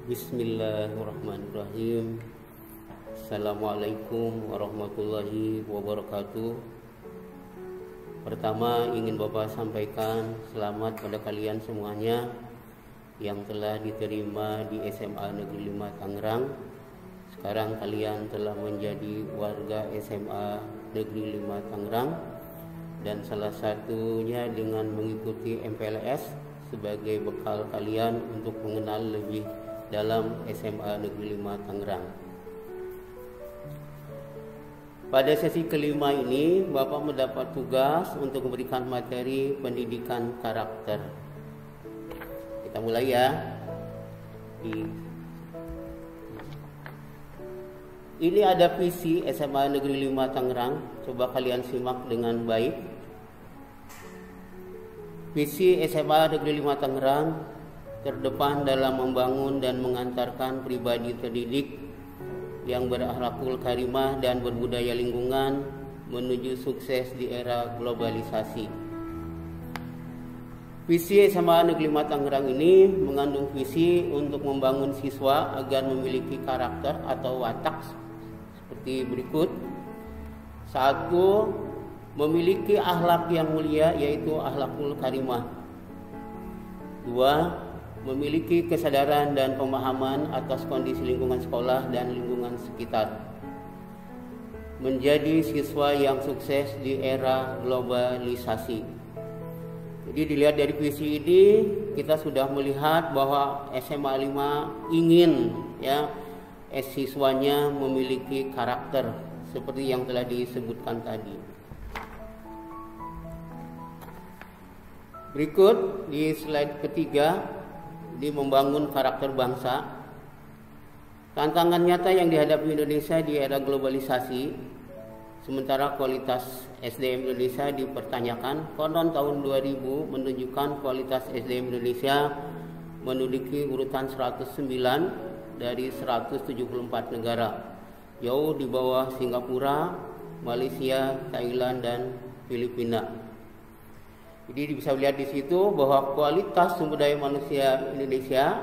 Bismillahirrahmanirrahim. Assalamualaikum warahmatullahi wabarakatuh. Pertama ingin Bapak sampaikan selamat pada kalian semuanya yang telah diterima di SMA Negeri 5 Tangerang. Sekarang kalian telah menjadi warga SMA Negeri 5 Tangerang, dan salah satunya dengan mengikuti MPLS sebagai bekal kalian untuk mengenal lebih dalam SMA Negeri 5 Tangerang. Pada sesi kelima ini, Bapak mendapat tugas untuk memberikan materi pendidikan karakter. Kita mulai ya. Ini ada visi SMA Negeri 5 Tangerang. Coba kalian simak dengan baik. Visi SMA Negeri 5 Tangerang terdepan dalam membangun dan mengantarkan pribadi terdidik yang berakhlakul karimah dan berbudaya lingkungan menuju sukses di era globalisasi. Visi SMA Negeri 5 Tangerang ini mengandung visi untuk membangun siswa agar memiliki karakter atau watak seperti berikut. 1. Memiliki akhlak yang mulia, yaitu akhlakul karimah. 2. Memiliki kesadaran dan pemahaman atas kondisi lingkungan sekolah dan lingkungan sekitar. Menjadi siswa yang sukses di era globalisasi. Jadi dilihat dari visi ini, kita sudah melihat bahwa SMA 5 ingin siswanya memiliki karakter seperti yang telah disebutkan tadi. Berikut di slide ketiga, di membangun karakter bangsa. Tantangan nyata yang dihadapi Indonesia di era globalisasi, sementara kualitas SDM Indonesia dipertanyakan. Konon tahun 2000 menunjukkan kualitas SDM Indonesia menduduki urutan 109 dari 174 negara, jauh di bawah Singapura, Malaysia, Thailand, dan Filipina. Jadi bisa lihat di situ bahwa kualitas sumber daya manusia Indonesia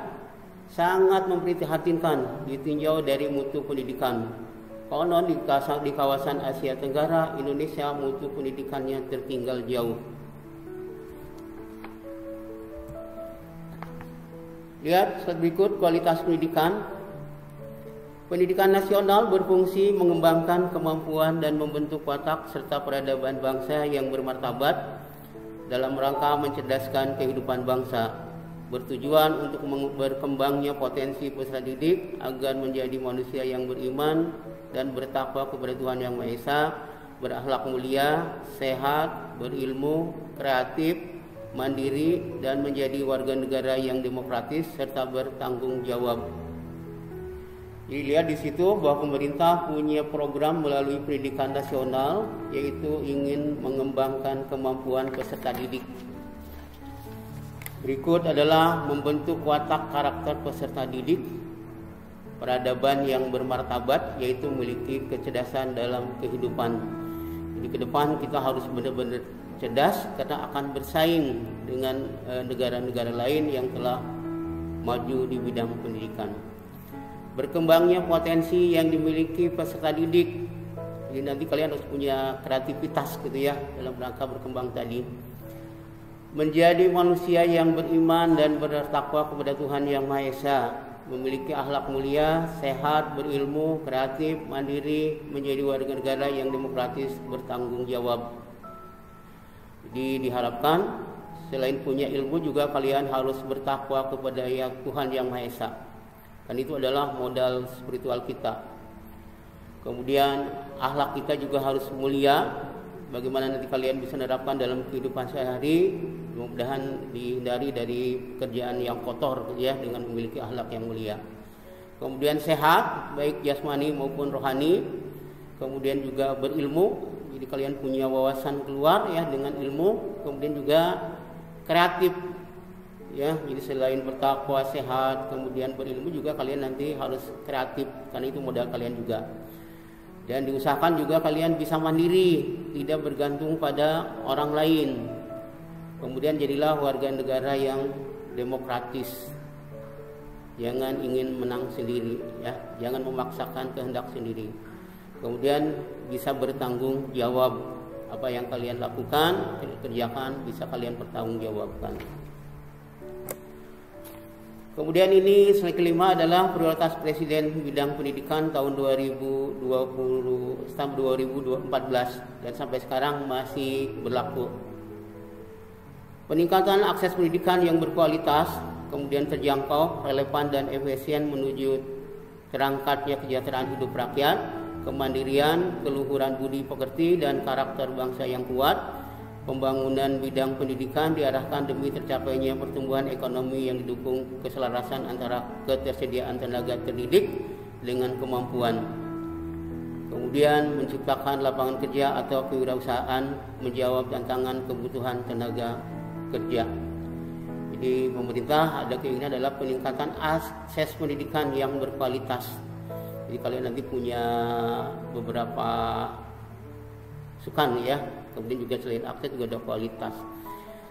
sangat memprihatinkan ditinjau dari mutu pendidikan. Konon di kawasan Asia Tenggara, Indonesia mutu pendidikannya tertinggal jauh. Lihat slide berikut, kualitas pendidikan. Pendidikan nasional berfungsi mengembangkan kemampuan dan membentuk watak serta peradaban bangsa yang bermartabat dalam rangka mencerdaskan kehidupan bangsa, bertujuan untuk berkembangnya potensi peserta didik agar menjadi manusia yang beriman dan bertakwa kepada Tuhan Yang Maha Esa, berakhlak mulia, sehat, berilmu, kreatif, mandiri, dan menjadi warga negara yang demokratis serta bertanggung jawab. Jadi lihat di situ bahwa pemerintah punya program melalui pendidikan nasional, yaitu ingin mengembangkan kemampuan peserta didik. Berikut adalah membentuk watak karakter peserta didik, peradaban yang bermartabat, yaitu memiliki kecerdasan dalam kehidupan. Jadi ke depan kita harus benar-benar cerdas karena akan bersaing dengan negara-negara lain yang telah maju di bidang pendidikan. Berkembangnya potensi yang dimiliki peserta didik. Jadi nanti kalian harus punya kreativitas gitu ya dalam rangka berkembang tadi. Menjadi manusia yang beriman dan bertakwa kepada Tuhan Yang Maha Esa, memiliki akhlak mulia, sehat, berilmu, kreatif, mandiri, menjadi warga negara yang demokratis, bertanggung jawab. Jadi diharapkan selain punya ilmu juga kalian harus bertakwa kepada Tuhan Yang Maha Esa. Kan itu adalah modal spiritual kita. Kemudian akhlak kita juga harus mulia. Bagaimana nanti kalian bisa menerapkan dalam kehidupan sehari, mudah-mudahan dihindari dari pekerjaan yang kotor ya, dengan memiliki akhlak yang mulia. Kemudian sehat, baik jasmani maupun rohani. Kemudian juga berilmu, jadi kalian punya wawasan keluar ya dengan ilmu. Kemudian juga kreatif. Ya, jadi selain bertakwa, sehat, kemudian berilmu juga kalian nanti harus kreatif, karena itu modal kalian juga. Dan diusahakan juga kalian bisa mandiri, tidak bergantung pada orang lain. Kemudian jadilah warga negara yang demokratis. Jangan ingin menang sendiri, ya. Jangan memaksakan kehendak sendiri. Kemudian bisa bertanggung jawab. Apa yang kalian lakukan, kerjakan, bisa kalian bertanggungjawabkan. Kemudian ini slide kelima adalah prioritas Presiden bidang pendidikan tahun 2020 sampai 2014 dan sampai sekarang masih berlaku. Peningkatan akses pendidikan yang berkualitas, kemudian terjangkau, relevan dan efisien menuju terangkatnya kesejahteraan hidup rakyat, kemandirian, keluhuran budi pekerti dan karakter bangsa yang kuat. Pembangunan bidang pendidikan diarahkan demi tercapainya pertumbuhan ekonomi yang didukung keselarasan antara ketersediaan tenaga terdidik dengan kemampuan. Kemudian menciptakan lapangan kerja atau kewirausahaan, menjawab tantangan kebutuhan tenaga kerja. Jadi pemerintah ada keinginan adalah peningkatan akses pendidikan yang berkualitas. Jadi kalian nanti punya beberapa sukan ya. Kemudian juga selain akses juga ada kualitas.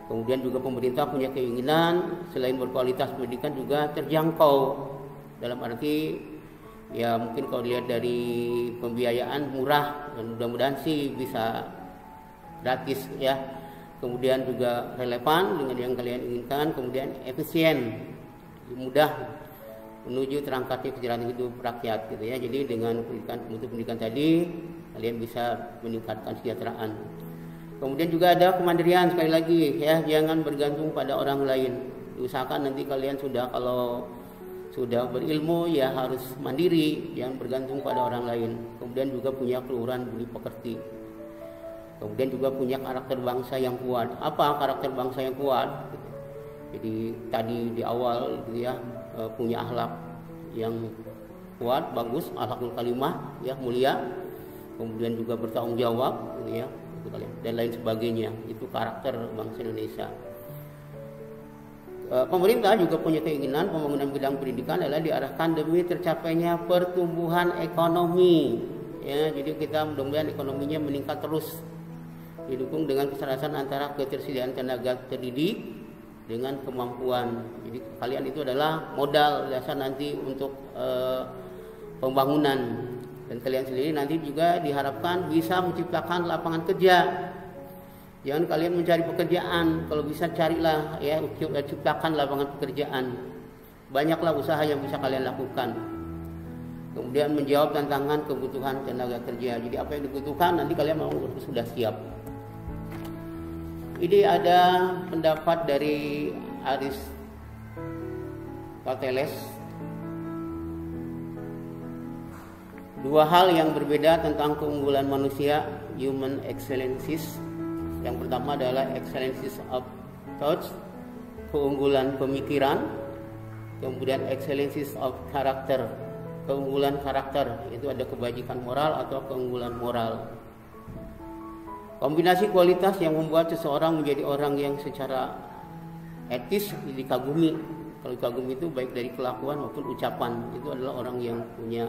Kemudian juga pemerintah punya keinginan selain berkualitas pendidikan juga terjangkau. Dalam arti ya mungkin kalau dilihat dari pembiayaan murah dan mudah-mudahan sih bisa gratis ya. Kemudian juga relevan dengan yang kalian inginkan, kemudian efisien, mudah menuju terangkatnya kesejahteraan hidup rakyat gitu ya. Jadi dengan pendidikan tadi kalian bisa meningkatkan kesejahteraan. Kemudian juga ada kemandirian sekali lagi ya, jangan bergantung pada orang lain. Usahakan nanti kalian kalau sudah berilmu ya harus mandiri, jangan bergantung pada orang lain. Kemudian juga punya keluhuran budi pekerti. Kemudian juga punya karakter bangsa yang kuat. Apa karakter bangsa yang kuat? Jadi tadi di awal gitu ya, punya akhlak yang kuat, bagus, akhlakul kalimah ya, mulia. Kemudian juga bertanggung jawab gitu ya, dan lain sebagainya. Itu karakter bangsa Indonesia. Pemerintah juga punya keinginan pembangunan bidang pendidikan adalah diarahkan demi tercapainya pertumbuhan ekonomi ya. Jadi kita mudah-mudahan ekonominya meningkat terus, didukung dengan keselarasan antara ketersediaan tenaga terdidik dengan kemampuan. Jadi kalian itu adalah modal dasar nanti untuk pembangunan, dan kalian sendiri nanti juga diharapkan bisa menciptakan lapangan kerja. Jangan kalian mencari pekerjaan, kalau bisa carilah ya, ciptakan lapangan pekerjaan. Banyaklah usaha yang bisa kalian lakukan. Kemudian menjawab tantangan kebutuhan tenaga kerja. Jadi apa yang dibutuhkan nanti kalian mau sudah siap. Ini ada pendapat dari Aristoteles. Dua hal yang berbeda tentang keunggulan manusia, human excellences. Yang pertama adalah excellences of thought, keunggulan pemikiran. Kemudian excellences of character, keunggulan karakter. Itu ada kebajikan moral atau keunggulan moral. Kombinasi kualitas yang membuat seseorang menjadi orang yang secara etis dikagumi. Kalau dikagumi itu baik dari kelakuan maupun ucapan. Itu adalah orang yang punya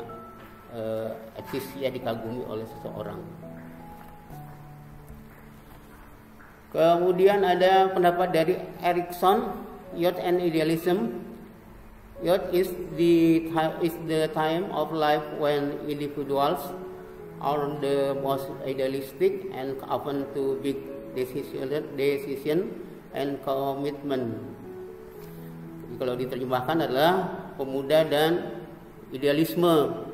etis ya, dikagumi oleh seseorang. Kemudian ada pendapat dari Erikson, Youth and Idealism. Youth is the time of life when individuals are the most idealistic and often to big decision and commitment. Jadi kalau diterjemahkan adalah pemuda dan idealisme.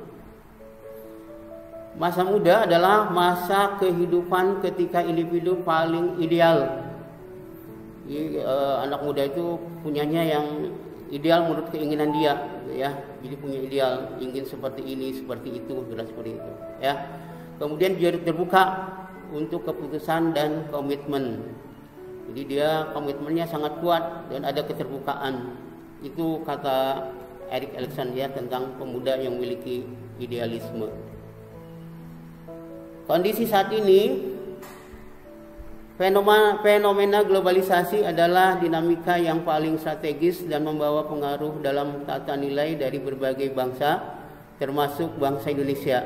Masa muda adalah masa kehidupan ketika individu paling ideal. Jadi, anak muda itu punyanya yang ideal menurut keinginan dia, gitu ya. Jadi punya ideal, ingin seperti ini, seperti itu, seperti itu, ya. Kemudian dia terbuka untuk keputusan dan komitmen. Jadi dia komitmennya sangat kuat dan ada keterbukaan. Itu kata Erik Erikson ya tentang pemuda yang memiliki idealisme. Kondisi saat ini, fenomena globalisasi adalah dinamika yang paling strategis dan membawa pengaruh dalam tata nilai dari berbagai bangsa, termasuk bangsa Indonesia.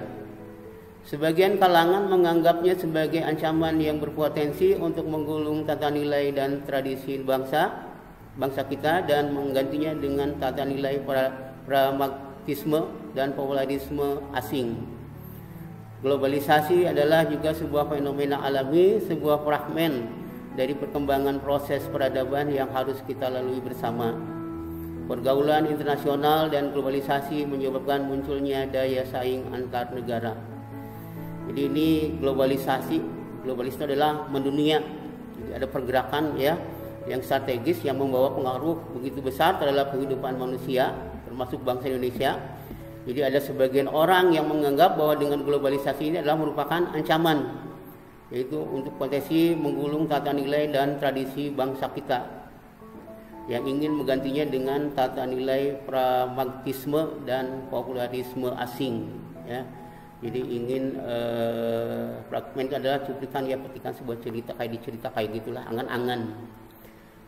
Sebagian kalangan menganggapnya sebagai ancaman yang berpotensi untuk menggulung tata nilai dan tradisi bangsa. bangsa kita dan menggantinya dengan tata nilai pragmatisme dan populerisme asing. Globalisasi adalah juga sebuah fenomena alami, sebuah fragmen dari perkembangan proses peradaban yang harus kita lalui bersama. Pergaulan internasional dan globalisasi menyebabkan munculnya daya saing antar negara. Jadi ini globalisasi adalah mendunia. Jadi ada pergerakan ya yang strategis yang membawa pengaruh begitu besar terhadap kehidupan manusia, termasuk bangsa Indonesia. Jadi ada sebagian orang yang menganggap bahwa dengan globalisasi ini adalah merupakan ancaman, yaitu untuk potensi menggulung tata nilai dan tradisi bangsa kita, yang ingin menggantinya dengan tata nilai pragmatisme dan populerisme asing. Ya. Jadi ingin fragmen itu adalah cuplikan ya petikan sebuah cerita kayak gitulah, angan-angan.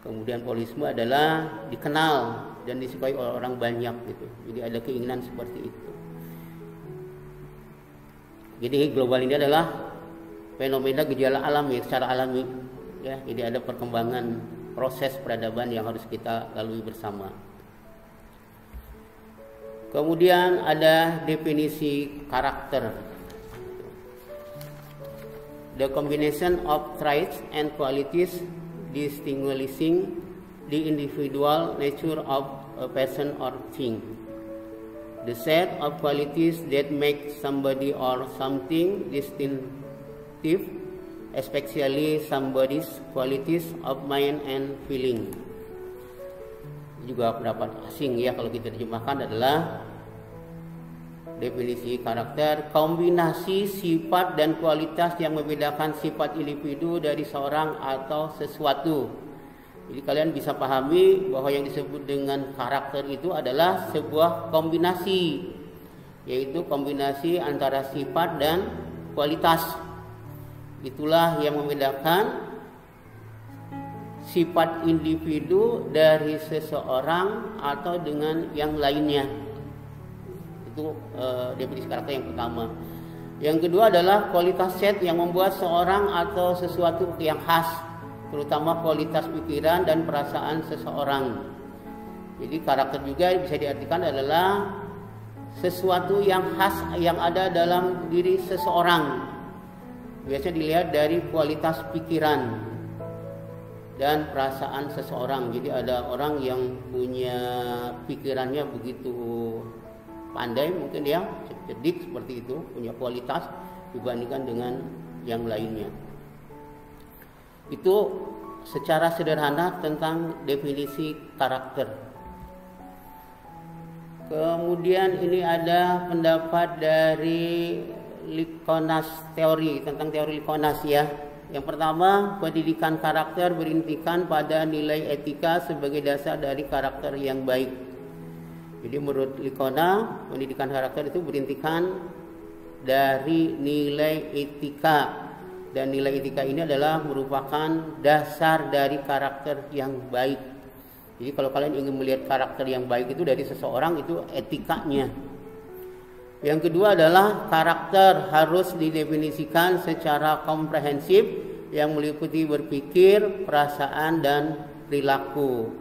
Kemudian populisme adalah dikenal dan disukai oleh orang banyak gitu. Jadi ada keinginan seperti itu. Jadi global ini adalah fenomena gejala alami secara alami ya. Jadi ada perkembangan proses peradaban yang harus kita lalui bersama. Kemudian ada definisi karakter. The combination of traits and qualities distinguishing the individual nature of a person or thing. The set of qualities that make somebody or something distinctive, especially somebody's qualities of mind and feeling. Juga pendapat asing ya kalau kita terjemahkan adalah definisi karakter, kombinasi sifat dan kualitas yang membedakan sifat individu dari seorang atau sesuatu. Jadi kalian bisa pahami bahwa yang disebut dengan karakter itu adalah sebuah kombinasi, yaitu kombinasi antara sifat dan kualitas. Itulah yang membedakan sifat individu dari seseorang atau dengan yang lainnya. Itu definisi karakter yang pertama. Yang kedua adalah kualitas set yang membuat seorang atau sesuatu yang khas, terutama kualitas pikiran dan perasaan seseorang. Jadi karakter juga bisa diartikan adalah sesuatu yang khas yang ada dalam diri seseorang. Biasanya dilihat dari kualitas pikiran dan perasaan seseorang. Jadi ada orang yang punya pikirannya begitu pandai mungkin ya, cerdik seperti itu, punya kualitas dibandingkan dengan yang lainnya. Itu secara sederhana tentang definisi karakter. Kemudian ini ada pendapat dari Likonas teori, tentang teori Likonas ya. Yang pertama, pendidikan karakter berintikan pada nilai etika sebagai dasar dari karakter yang baik. Jadi menurut Likona, pendidikan karakter itu berintikan dari nilai etika. Dan nilai etika ini adalah merupakan dasar dari karakter yang baik. Jadi kalau kalian ingin melihat karakter yang baik itu dari seseorang, itu etikanya. Yang kedua adalah karakter harus didefinisikan secara komprehensif yang meliputi berpikir, perasaan, dan perilaku.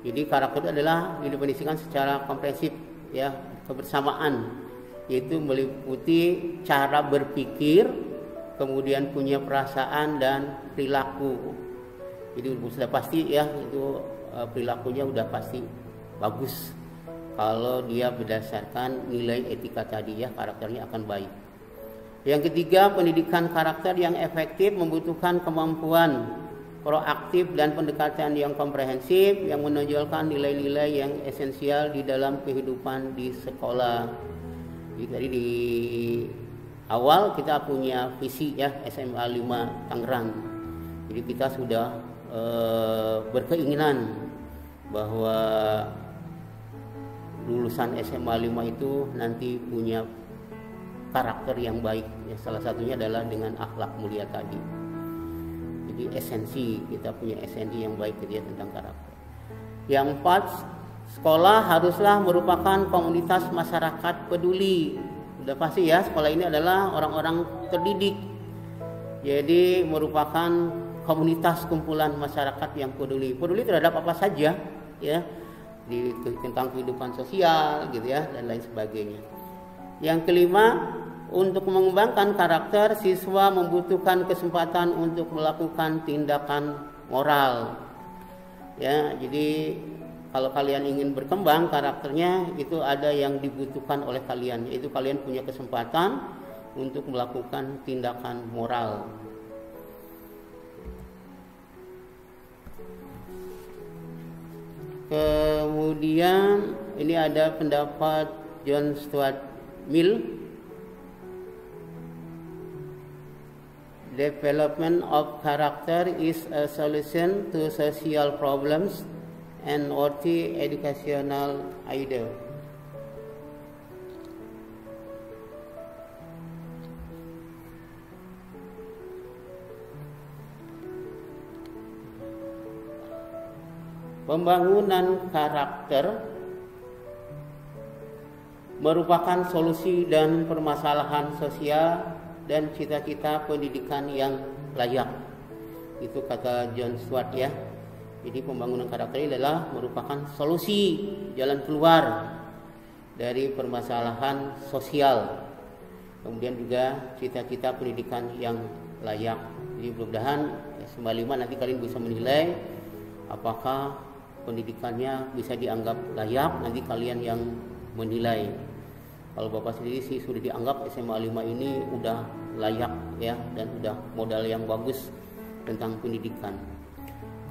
Jadi karakter itu adalah didefinisikan secara komprehensif ya, kebersamaan, yaitu meliputi cara berpikir, kemudian punya perasaan dan perilaku. Jadi sudah pasti ya itu perilakunya udah pasti bagus. Kalau dia berdasarkan nilai etika tadi ya, karakternya akan baik. Yang ketiga, pendidikan karakter yang efektif membutuhkan kemampuan proaktif dan pendekatan yang komprehensif yang menonjolkan nilai-nilai yang esensial di dalam kehidupan di sekolah. Jadi tadi di awal kita punya visi ya SMA 5 Tangerang. Jadi kita sudah berkeinginan bahwa lulusan SMA 5 itu nanti punya karakter yang baik ya, salah satunya adalah dengan akhlak mulia tadi. Jadi esensi, kita punya esensi yang baik gitu ya tentang karakter. Yang 4, sekolah haruslah merupakan komunitas masyarakat peduli. Sudah pasti ya, sekolah ini adalah orang-orang terdidik. Jadi merupakan komunitas kumpulan masyarakat yang peduli terhadap apa saja ya, tentang kehidupan sosial gitu ya, dan lain sebagainya. Yang kelima, untuk mengembangkan karakter, siswa membutuhkan kesempatan untuk melakukan tindakan moral. Ya, jadi kalau kalian ingin berkembang karakternya, itu ada yang dibutuhkan oleh kalian, yaitu kalian punya kesempatan untuk melakukan tindakan moral. Kemudian ini ada pendapat John Stuart Mill, development of character is a solution to social problems and worthy educational idea. Pembangunan karakter merupakan solusi dan permasalahan sosial dan cita-cita pendidikan yang layak. Itu kata John Stuart ya. Jadi pembangunan karakter ini adalah merupakan solusi, jalan keluar dari permasalahan sosial. Kemudian juga cita-cita pendidikan yang layak. Jadi mudah-mudahan SMA 5 nanti kalian bisa menilai apakah pendidikannya bisa dianggap layak, nanti kalian yang menilai. Kalau Bapak sendiri sih sudah dianggap SMA 5 ini udah layak ya, dan udah modal yang bagus tentang pendidikan.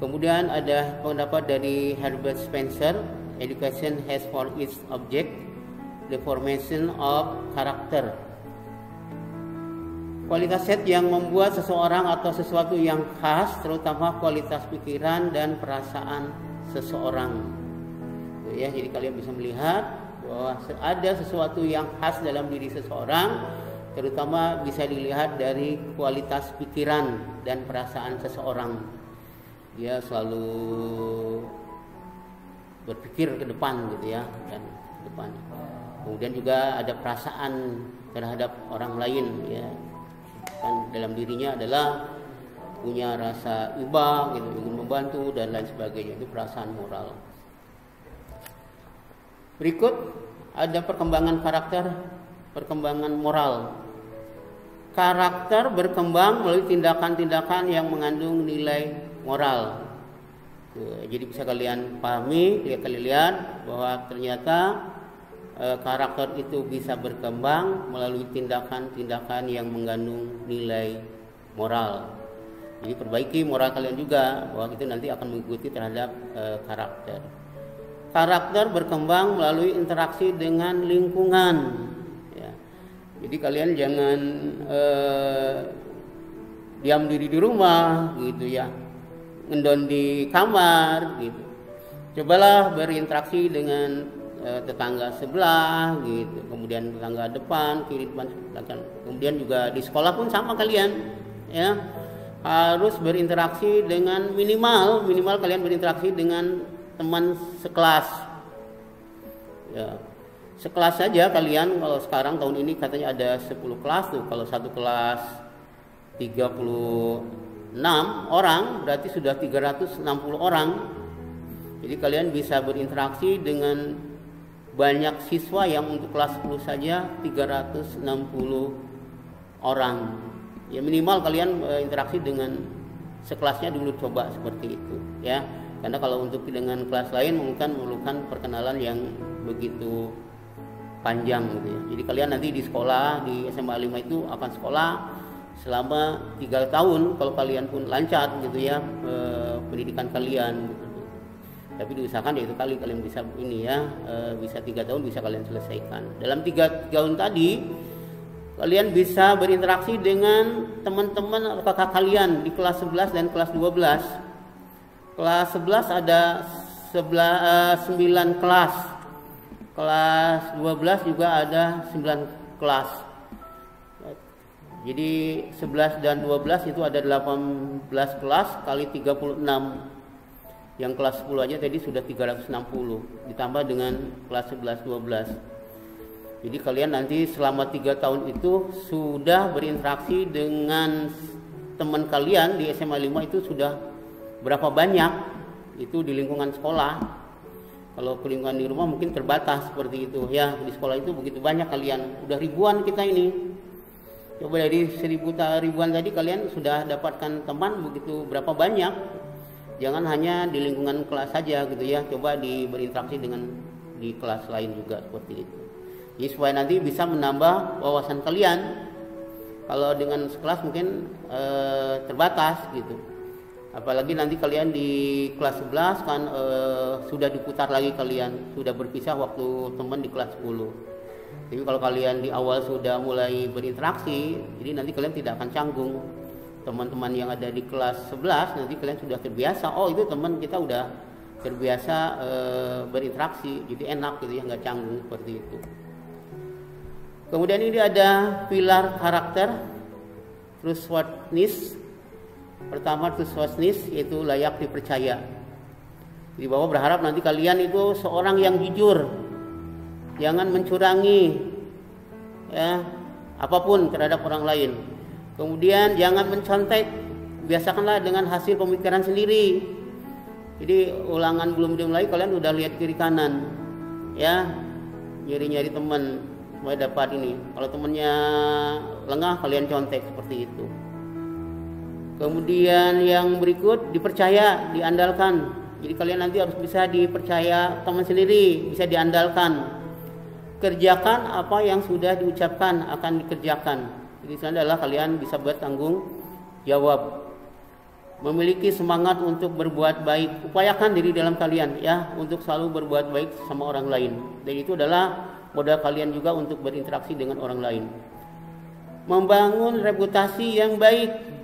Kemudian ada pendapat dari Herbert Spencer, education has for its object the formation of character. Kualitas set yang membuat seseorang atau sesuatu yang khas, terutama kualitas pikiran dan perasaan seseorang. Ya, jadi kalian bisa melihat bahwa ada sesuatu yang khas dalam diri seseorang, terutama bisa dilihat dari kualitas pikiran dan perasaan seseorang. Dia selalu berpikir ke depan gitu ya, dan ke depan. Kemudian juga ada perasaan terhadap orang lain ya. Dan dalam dirinya adalah punya rasa iba gitu, ingin membantu dan lain sebagainya. Itu perasaan moral. Berikut ada perkembangan karakter, perkembangan moral. Karakter berkembang melalui tindakan-tindakan yang mengandung nilai moral. Jadi bisa kalian pahami, kalian lihat bahwa ternyata karakter itu bisa berkembang melalui tindakan-tindakan yang mengandung nilai moral. Jadi perbaiki moral kalian juga, bahwa itu nanti akan mengikuti terhadap karakter. Karakter berkembang melalui interaksi dengan lingkungan. Ya. Jadi kalian jangan diam diri di rumah, gitu ya, ngendon di kamar, gitu. Cobalah berinteraksi dengan tetangga sebelah, gitu. Kemudian tetangga depan, kiri depan, belakang. Kemudian juga di sekolah pun sama kalian, ya. Harus berinteraksi dengan minimal kalian berinteraksi dengan teman sekelas ya, sekelas saja kalian. Kalau sekarang tahun ini katanya ada 10 kelas tuh, kalau satu kelas 36 orang berarti sudah 360 orang. Jadi kalian bisa berinteraksi dengan banyak siswa yang untuk kelas 10 saja 360 orang. Ya minimal kalian interaksi dengan sekelasnya dulu, coba seperti itu ya. Karena kalau untuk dengan kelas lain memerlukan perkenalan yang begitu panjang gitu ya. Jadi kalian nanti di sekolah di SMA 5 itu akan sekolah selama 3 tahun kalau kalian pun lancar gitu ya pendidikan kalian gitu. Tapi diusahakan ya itu kali kalian bisa ini ya bisa 3 tahun bisa kalian selesaikan. Dalam 3 tahun tadi kalian bisa berinteraksi dengan teman-teman atau kakak kalian di kelas 11 dan kelas 12. Kelas 11 ada 9 kelas. Kelas 12 juga ada 9 kelas. Jadi 11 dan 12 itu ada 18 kelas kali 36. Yang kelas 10 aja tadi sudah 360 ditambah dengan kelas 11 12. Jadi kalian nanti selama 3 tahun itu sudah berinteraksi dengan teman kalian di SMA 5 itu sudah berapa banyak itu di lingkungan sekolah. Kalau ke lingkungan di rumah mungkin terbatas seperti itu ya. Di sekolah itu begitu banyak kalian, udah ribuan kita ini. Coba dari 1000 ribuan tadi kalian sudah dapatkan teman begitu berapa banyak. Jangan hanya di lingkungan kelas saja gitu ya. Coba berinteraksi dengan di kelas lain juga seperti itu. Jadi supaya nanti bisa menambah wawasan kalian. Kalau dengan sekelas mungkin terbatas gitu. Apalagi nanti kalian di kelas 11 kan sudah diputar lagi kalian, sudah berpisah waktu teman di kelas 10. Jadi kalau kalian di awal sudah mulai berinteraksi, jadi nanti kalian tidak akan canggung. Teman-teman yang ada di kelas 11 nanti kalian sudah terbiasa. Oh, itu teman kita udah terbiasa berinteraksi, jadi enak gitu ya, nggak canggung seperti itu. Kemudian ini ada pilar karakter, trustworthiness. Pertama trustworthiness yaitu layak dipercaya. Jadi bahwa berharap nanti kalian itu seorang yang jujur, jangan mencurangi ya apapun terhadap orang lain. Kemudian jangan mencontek, biasakanlah dengan hasil pemikiran sendiri. Jadi ulangan belum dimulai kalian udah lihat kiri kanan ya, nyari-nyari teman supaya dapat ini. Kalau temennya lengah kalian contek seperti itu. Kemudian yang berikut dipercaya, diandalkan. Jadi kalian nanti harus bisa dipercaya teman sendiri, bisa diandalkan. Kerjakan apa yang sudah diucapkan akan dikerjakan. Jadi itu adalah kalian bisa bertanggung jawab. Memiliki semangat untuk berbuat baik. Upayakan diri dalam kalian ya untuk selalu berbuat baik sama orang lain. Dan itu adalah modal kalian juga untuk berinteraksi dengan orang lain. Membangun reputasi yang baik.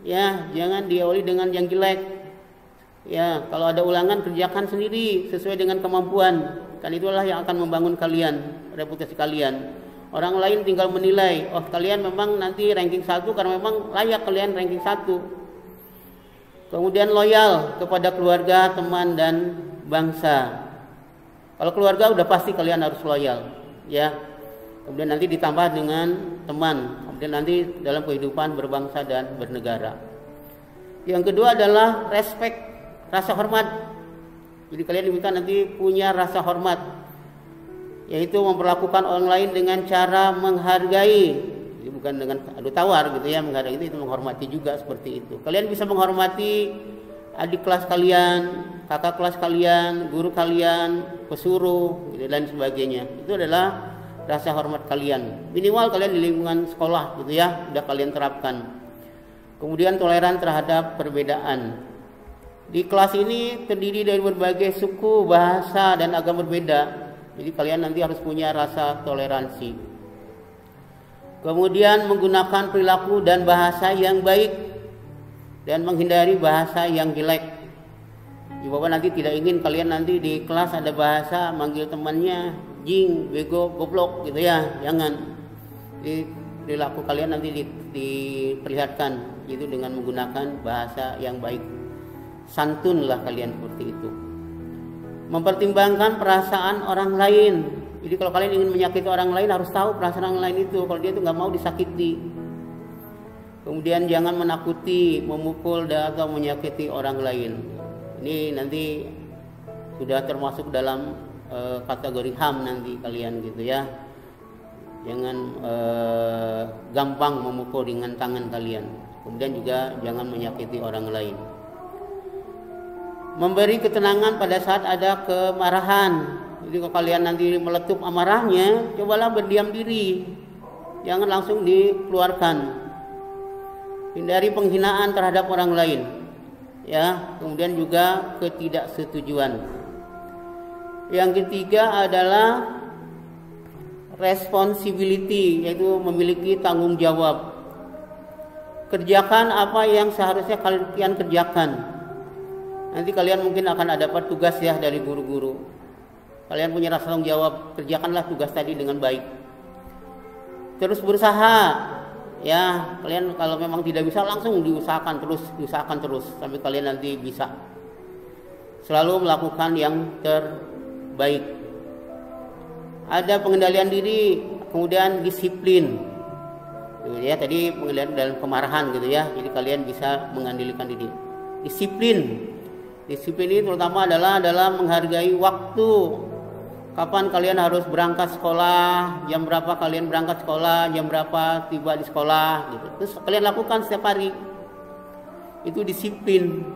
Ya, jangan diawali dengan yang jelek. Ya, kalau ada ulangan kerjakan sendiri sesuai dengan kemampuan. Kan itulah yang akan membangun kalian, reputasi kalian. Orang lain tinggal menilai, oh kalian memang nanti ranking 1 karena memang layak kalian ranking 1. Kemudian loyal kepada keluarga, teman dan bangsa. Kalau keluarga udah pasti kalian harus loyal, ya. Kemudian nanti ditambah dengan teman. Kemudian nanti dalam kehidupan berbangsa dan bernegara. Yang kedua adalah respect, rasa hormat. Jadi kalian diminta nanti punya rasa hormat, yaitu memperlakukan orang lain dengan cara menghargai. Jadi bukan dengan adu tawar gitu ya, menghargai itu menghormati juga seperti itu. Kalian bisa menghormati adik kelas kalian, kakak kelas kalian, guru kalian, pesuruh gitu, dan sebagainya. Itu adalah rasa hormat kalian. Minimal kalian di lingkungan sekolah gitu ya, sudah kalian terapkan. Kemudian toleran terhadap perbedaan. Di kelas ini terdiri dari berbagai suku, bahasa, dan agama berbeda. Jadi kalian nanti harus punya rasa toleransi. Kemudian menggunakan perilaku dan bahasa yang baik dan menghindari bahasa yang jelek. Bahwa nanti tidak ingin kalian nanti di kelas ada bahasa manggil temannya jing, bego, goblok gitu ya. Jangan. Jadi perilaku kalian nanti diperlihatkan itu dengan menggunakan bahasa yang baik. Santunlah kalian seperti itu. Mempertimbangkan perasaan orang lain. Jadi kalau kalian ingin menyakiti orang lain harus tahu perasaan orang lain itu. Kalau dia itu nggak mau disakiti. Kemudian jangan menakuti, memukul atau menyakiti orang lain. Ini nanti sudah termasuk dalam kategori HAM nanti kalian gitu ya. Jangan gampang memukul dengan tangan kalian. Kemudian juga jangan menyakiti orang lain. Memberi ketenangan pada saat ada kemarahan. Jadi kalau kalian nanti meletup amarahnya, cobalah berdiam diri. Jangan langsung dikeluarkan. Hindari penghinaan terhadap orang lain. Ya, kemudian juga ketidaksetujuan. Yang ketiga adalah responsibility, yaitu memiliki tanggung jawab. Kerjakan apa yang seharusnya kalian kerjakan. Nanti kalian mungkin akan dapat tugas ya dari guru-guru. Kalian punya rasa tanggung jawab, kerjakanlah tugas tadi dengan baik. Terus berusaha, ya kalian kalau memang tidak bisa langsung diusahakan terus sampai kalian nanti bisa. Selalu melakukan yang terbaik. Ada pengendalian diri, kemudian disiplin. Ya, tadi pengendalian dalam kemarahan gitu ya. Jadi kalian bisa mengendalikan diri. Disiplin. Disiplin ini terutama adalah dalam menghargai waktu. Kapan kalian harus berangkat sekolah, jam berapa kalian berangkat sekolah, jam berapa tiba di sekolah gitu. Terus kalian lakukan setiap hari. Itu disiplin.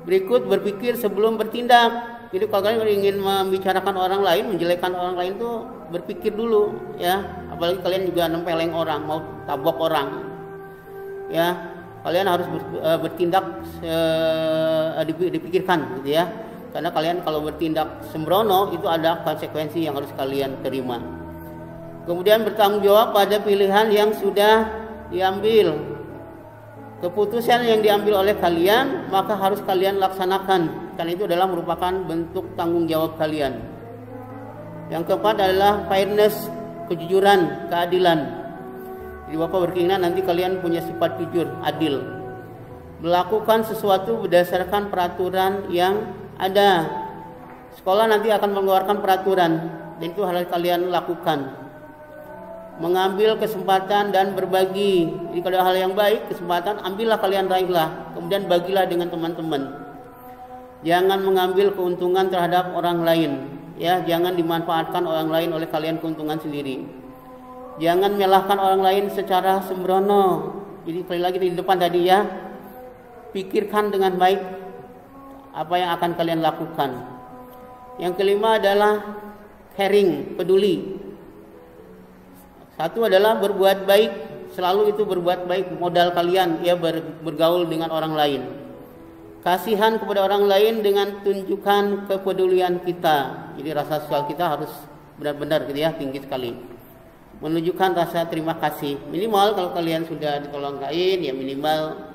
Berikut, berpikir sebelum bertindak. Jadi kalau kalian ingin membicarakan orang lain, menjelekkan orang lain tuh berpikir dulu ya. Apalagi kalian juga nempeleng orang, mau tabok orang. Ya, kalian harus bertindak dipikirkan gitu ya. Karena kalian kalau bertindak sembrono itu ada konsekuensi yang harus kalian terima. Kemudian bertanggung jawab pada pilihan yang sudah diambil. Keputusan yang diambil oleh kalian maka harus kalian laksanakan, karena itu adalah merupakan bentuk tanggung jawab kalian. Yang keempat adalah fairness, kejujuran, keadilan. Jadi Bapak berkeinginan nanti kalian punya sifat jujur, adil, melakukan sesuatu berdasarkan peraturan yang ada. Sekolah nanti akan mengeluarkan peraturan dan itu harus kalian lakukan. Mengambil kesempatan dan berbagi. Jadi kalau hal yang baik, kesempatan ambillah kalian, raihlah, kemudian bagilah dengan teman-teman. Jangan mengambil keuntungan terhadap orang lain, ya, jangan dimanfaatkan orang lain oleh kalian keuntungan sendiri. Jangan menyalahkan orang lain secara sembrono. Jadi sekali lagi di depan tadi ya, pikirkan dengan baik apa yang akan kalian lakukan. Yang kelima adalah caring, peduli. Satu adalah berbuat baik, selalu itu berbuat baik modal kalian ya, bergaul dengan orang lain. Kasihan kepada orang lain dengan tunjukkan kepedulian kita. Jadi rasa sosial kita harus benar-benar gitu ya, tinggi sekali. Menunjukkan rasa terima kasih. Minimal kalau kalian sudah ditolong lain ya minimal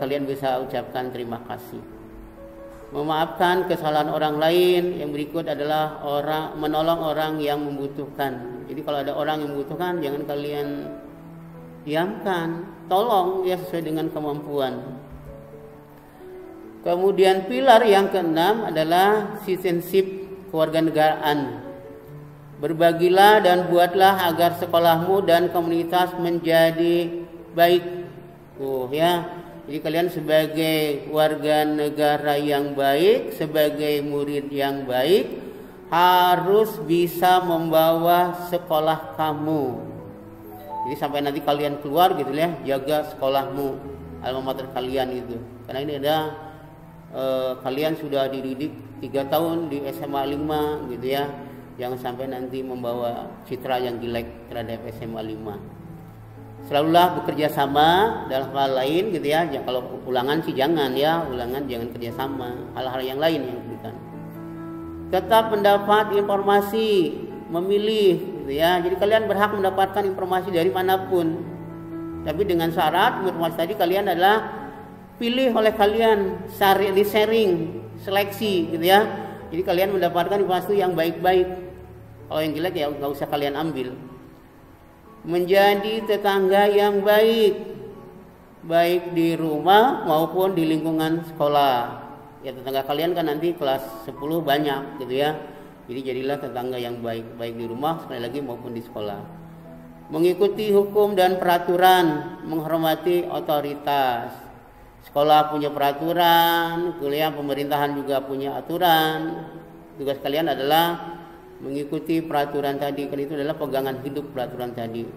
kalian bisa ucapkan terima kasih. Memaafkan kesalahan orang lain. Yang berikut adalah menolong orang yang membutuhkan. Jadi kalau ada orang yang membutuhkan, jangan kalian diamkan, tolong ya sesuai dengan kemampuan. Kemudian pilar yang keenam adalah citizenship, kewarganegaraan. Berbagilah dan buatlah agar sekolahmu dan komunitas menjadi baik. Ya. Jadi kalian sebagai warga negara yang baik, sebagai murid yang baik, harus bisa membawa sekolah kamu. Jadi sampai nanti kalian keluar gitu ya, jaga sekolahmu, alma mater kalian itu. Karena ini ada kalian sudah dididik 3 tahun di SMA 5 gitu ya. Jangan sampai nanti membawa citra yang jelek terhadap SMA 5. Selalulah bekerja sama dalam hal lain gitu ya. Kalau ulangan sih jangan ya, ulangan jangan kerja sama. Hal-hal yang lain yang diberikan. Tetap mendapat informasi, memilih gitu ya. Jadi kalian berhak mendapatkan informasi dari manapun. Tapi dengan syarat informasi tadi kalian adalah pilih oleh kalian, sharing, seleksi gitu ya. Jadi kalian mendapatkan informasi yang baik-baik. Kalau yang jelek ya nggak usah kalian ambil. Menjadi tetangga yang baik, baik di rumah maupun di lingkungan sekolah. Ya tetangga kalian kan nanti kelas 10 banyak gitu ya. Jadi jadilah tetangga yang baik, baik di rumah sekali lagi maupun di sekolah. Mengikuti hukum dan peraturan, menghormati otoritas. Sekolah punya peraturan, kuliah pemerintahan juga punya aturan. Tugas kalian adalah mengikuti peraturan tadi, kan itu adalah pegangan hidup peraturan tadi.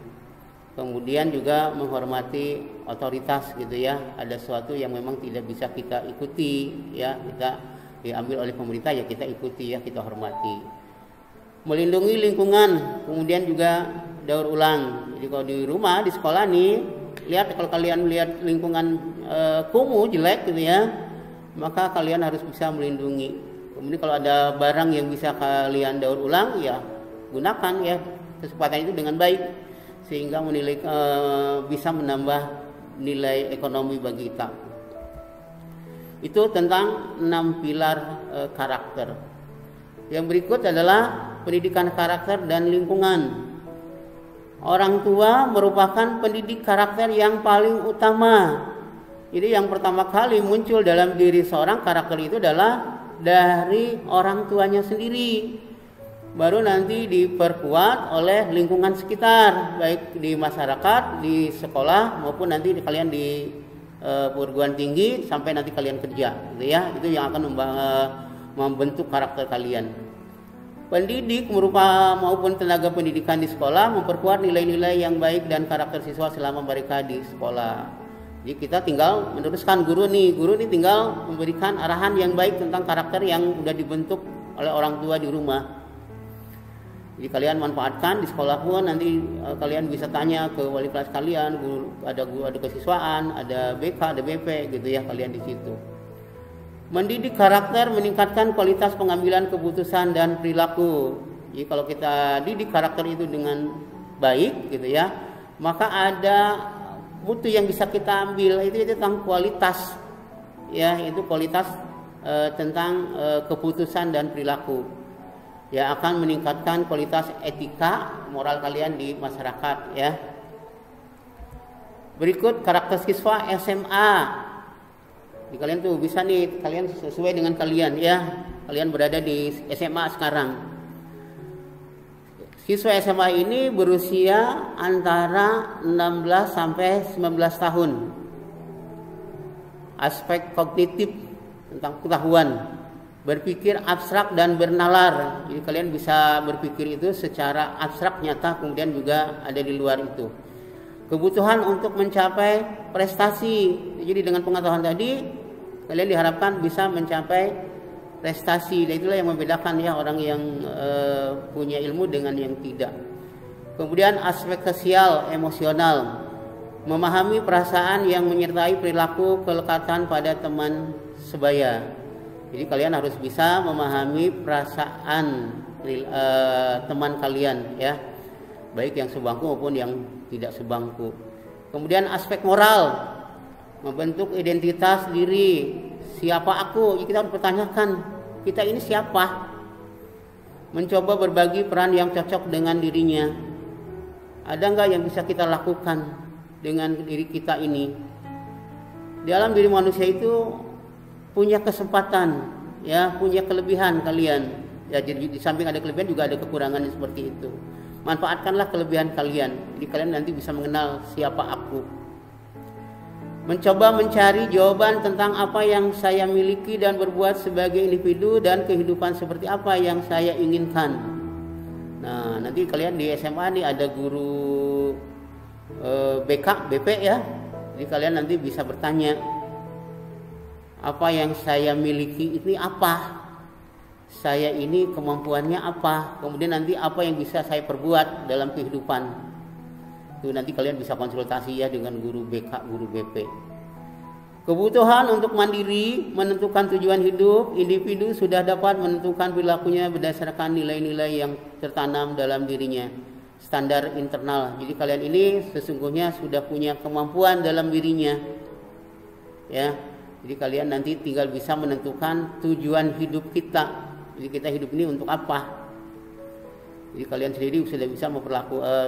Kemudian juga menghormati otoritas gitu ya. Ada sesuatu yang memang tidak bisa kita ikuti ya, kita diambil oleh pemerintah ya kita ikuti ya, kita hormati. Melindungi lingkungan, kemudian juga daur ulang. Jadi kalau di rumah, di sekolah nih, lihat kalau kalian lihat lingkungan kumuh jelek gitu ya, maka kalian harus bisa melindungi. Kemudian kalau ada barang yang bisa kalian daur ulang ya gunakan ya kesempatan itu dengan baik sehingga bisa menambah nilai ekonomi bagi kita. Itu tentang 6 pilar karakter. Yang berikut adalah pendidikan karakter dan lingkungan. Orang tua merupakan pendidik karakter yang paling utama. Jadi yang pertama kali muncul dalam diri seorang karakter itu adalah dari orang tuanya sendiri. baru nanti diperkuat oleh lingkungan sekitar, baik di masyarakat, di sekolah maupun nanti kalian di perguruan tinggi sampai nanti kalian kerja, gitu ya. Itu yang akan membentuk karakter kalian. Pendidik maupun tenaga pendidikan di sekolah memperkuat nilai-nilai yang baik dan karakter siswa selama mereka di sekolah. Jadi kita tinggal meneruskan guru nih tinggal memberikan arahan yang baik tentang karakter yang sudah dibentuk oleh orang tua di rumah. Jadi kalian manfaatkan di sekolah pun, nanti kalian bisa tanya ke wali kelas kalian, guru ada kesiswaan, ada BK, ada BP gitu ya, kalian di situ. Mendidik karakter meningkatkan kualitas pengambilan keputusan dan perilaku. Jadi kalau kita didik karakter itu dengan baik gitu ya, maka ada mutu yang bisa kita ambil, itu tentang kualitas ya, itu kualitas tentang keputusan dan perilaku. Ya, akan meningkatkan kualitas etika moral kalian di masyarakat ya. Berikut karakter siswa SMA. Di kalian tuh bisa nih, kalian sesuai dengan kalian ya. Kalian berada di SMA sekarang. Siswa SMA ini berusia antara 16 sampai 19 tahun. Aspek kognitif tentang pengetahuan, berpikir abstrak dan bernalar. Jadi kalian bisa berpikir itu secara abstrak, nyata, kemudian juga ada di luar itu. Kebutuhan untuk mencapai prestasi. Jadi dengan pengetahuan tadi kalian diharapkan bisa mencapai prestasi. Dan itulah yang membedakan ya orang yang punya ilmu dengan yang tidak. Kemudian aspek sosial, emosional, memahami perasaan yang menyertai perilaku kelekatan pada teman sebaya. Jadi kalian harus bisa memahami perasaan teman kalian ya, baik yang sebangku maupun yang tidak sebangku. Kemudian aspek moral, membentuk identitas diri. Siapa aku? Kita harus pertanyakan, kita ini siapa? Mencoba berbagi peran yang cocok dengan dirinya. Ada nggak yang bisa kita lakukan dengan diri kita ini? Dalam diri manusia itu punya kesempatan, ya, punya kelebihan kalian. Ya, jadi di samping ada kelebihan juga ada kekurangan seperti itu. Manfaatkanlah kelebihan kalian. Jadi kalian nanti bisa mengenal siapa aku. Mencoba mencari jawaban tentang apa yang saya miliki dan berbuat sebagai individu dan kehidupan seperti apa yang saya inginkan. Nah, nanti kalian di SMA nih ada guru BK, BP ya. Jadi kalian nanti bisa bertanya, apa yang saya miliki ini apa? Saya ini kemampuannya apa? Kemudian nanti apa yang bisa saya perbuat dalam kehidupan? Itu nanti kalian bisa konsultasi ya dengan guru BK, guru BP. Kebutuhan untuk mandiri, menentukan tujuan hidup. Individu sudah dapat menentukan perilakunya berdasarkan nilai-nilai yang tertanam dalam dirinya. Standar internal. Jadi kalian ini sesungguhnya sudah punya kemampuan dalam dirinya. Ya. Jadi kalian nanti tinggal bisa menentukan tujuan hidup kita. Jadi kita hidup ini untuk apa? Jadi kalian sendiri sudah bisa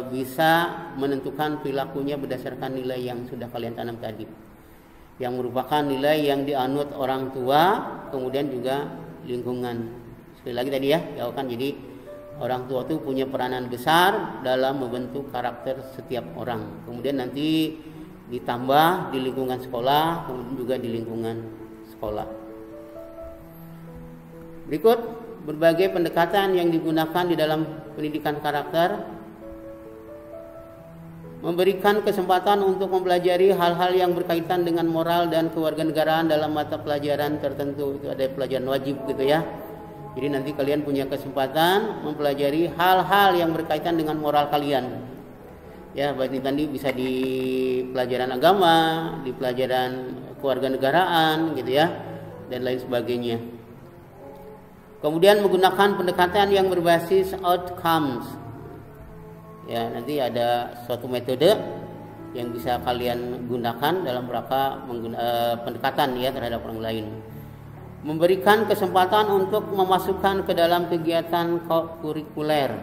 bisa menentukan perilakunya berdasarkan nilai yang sudah kalian tanam tadi, yang merupakan nilai yang dianut orang tua, kemudian juga lingkungan. Sekali lagi tadi ya, kan jadi orang tua itu punya peranan besar dalam membentuk karakter setiap orang. Kemudian nanti ditambah di lingkungan sekolah, kemudian juga di lingkungan sekolah. Berikut berbagai pendekatan yang digunakan di dalam pendidikan karakter. Memberikan kesempatan untuk mempelajari hal-hal yang berkaitan dengan moral dan kewarganegaraan dalam mata pelajaran tertentu. Itu ada pelajaran wajib gitu ya. Jadi nanti kalian punya kesempatan mempelajari hal-hal yang berkaitan dengan moral kalian. Ya, baik tadi bisa di pelajaran agama, di pelajaran kewarganegaraan gitu ya, dan lain sebagainya. Kemudian menggunakan pendekatan yang berbasis outcomes. Ya, nanti ada suatu metode yang bisa kalian gunakan dalam rangka pendekatan ya terhadap orang lain. Memberikan kesempatan untuk memasukkan ke dalam kegiatan kurikuler.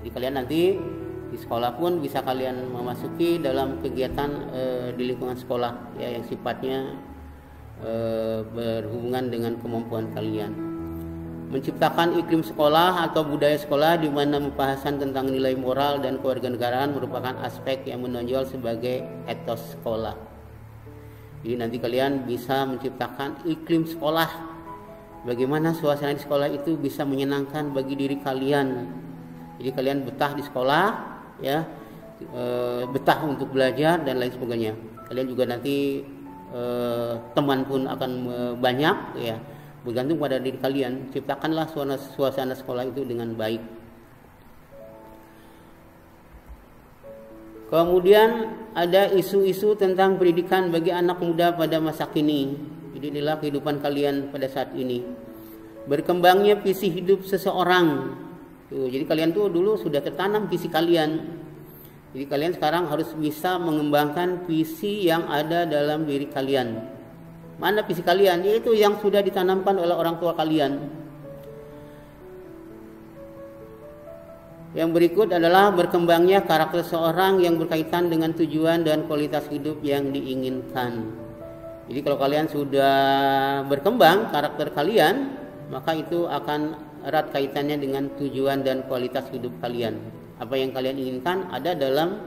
Jadi kalian nanti di sekolah pun bisa kalian memasuki dalam kegiatan di lingkungan sekolah ya, yang sifatnya berhubungan dengan kemampuan kalian. menciptakan iklim sekolah atau budaya sekolah di mana pembahasan tentang nilai moral dan kewarganegaraan merupakan aspek yang menonjol sebagai etos sekolah. Jadi nanti kalian bisa menciptakan iklim sekolah, bagaimana suasana di sekolah itu bisa menyenangkan bagi diri kalian. Jadi kalian betah di sekolah, ya, betah untuk belajar dan lain sebagainya. Kalian juga nanti teman pun akan banyak, ya. Bergantung pada diri kalian. Ciptakanlah suasana sekolah itu dengan baik. Kemudian ada isu-isu tentang pendidikan bagi anak muda pada masa kini. Jadi inilah kehidupan kalian pada saat ini. Berkembangnya visi hidup seseorang. Jadi kalian tuh dulu sudah tertanam visi kalian. Jadi kalian sekarang harus bisa mengembangkan visi yang ada dalam diri kalian. Mana visi kalian? Yaitu yang sudah ditanamkan oleh orang tua kalian. Yang berikut adalah berkembangnya karakter seorang yang berkaitan dengan tujuan dan kualitas hidup yang diinginkan. Jadi kalau kalian sudah berkembang karakter kalian, maka itu akan erat kaitannya dengan tujuan dan kualitas hidup kalian. Apa yang kalian inginkan ada dalam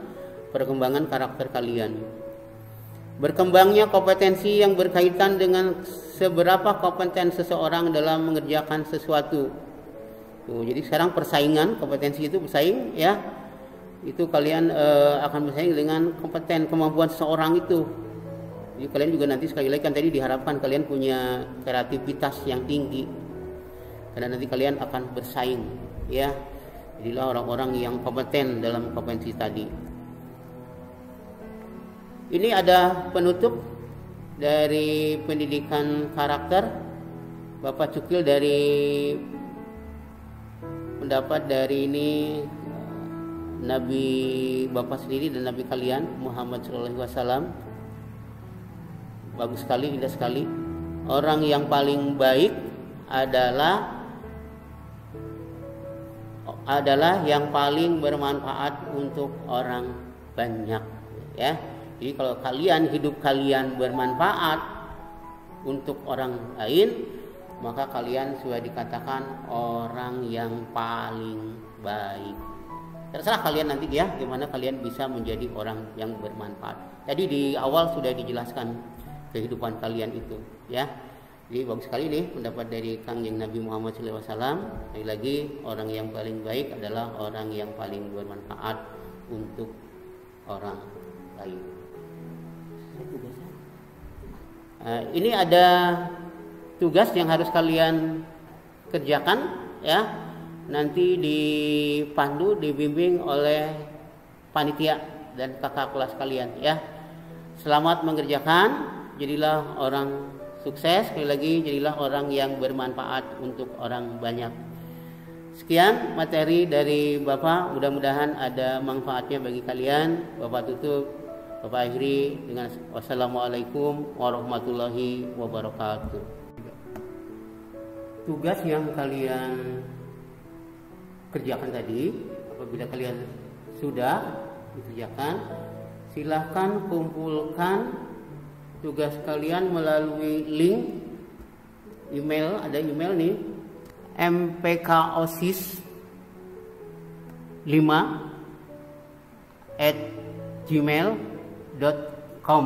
perkembangan karakter kalian. Berkembangnya kompetensi yang berkaitan dengan seberapa kompeten seseorang dalam mengerjakan sesuatu. Jadi sekarang persaingan, kompetensi itu bersaing, ya. Itu kalian akan bersaing dengan kompeten, kemampuan seseorang itu. Jadi kalian juga nanti sekali lagi kan tadi diharapkan kalian punya kreativitas yang tinggi. Karena nanti kalian akan bersaing, ya. Jadilah orang-orang yang kompeten dalam kompetensi tadi. Ini ada penutup dari pendidikan karakter. Bapak cukil dari pendapat dari ini Nabi Bapak sendiri dan Nabi kalian Muhammad SAW. Bagus sekali, indah sekali. Orang yang paling baik adalah yang paling bermanfaat untuk orang banyak, ya. Jadi kalau kalian hidup kalian bermanfaat untuk orang lain, maka kalian sudah dikatakan orang yang paling baik. Terserah kalian nanti, ya, gimana kalian bisa menjadi orang yang bermanfaat. Tadi di awal sudah dijelaskan kehidupan kalian itu, ya. Jadi bagus sekali nih pendapat dari Kangjeng Nabi Muhammad SAW. Lagi orang yang paling baik adalah orang yang paling bermanfaat untuk orang lain. Ini ada tugas yang harus kalian kerjakan, ya. Nanti dipandu, dibimbing oleh panitia dan kakak kelas kalian, ya. Selamat mengerjakan, jadilah orang sukses. Sekali lagi, jadilah orang yang bermanfaat untuk orang banyak. Sekian materi dari Bapak, mudah-mudahan ada manfaatnya bagi kalian. Bapak tutup, Bapak akhiri dengan wassalamualaikum warahmatullahi wabarakatuh. Tugas yang kalian kerjakan tadi, apabila kalian sudah dikerjakan, silahkan kumpulkan tugas kalian melalui link email. Ada email nih, mpkosis5@gmail.com.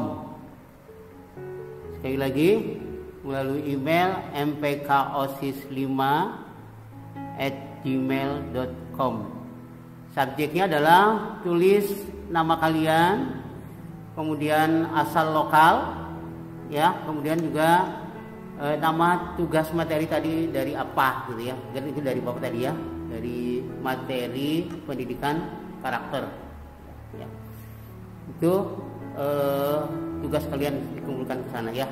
Sekali lagi, melalui email mpkosis5@gmail.com. Subjeknya adalah tulis nama kalian, kemudian asal lokal, ya, kemudian juga nama tugas materi tadi dari apa, gitu ya. Dan itu dari Bapak tadi, ya, dari materi pendidikan karakter, ya. Itu tugas kalian dikumpulkan ke sana, ya.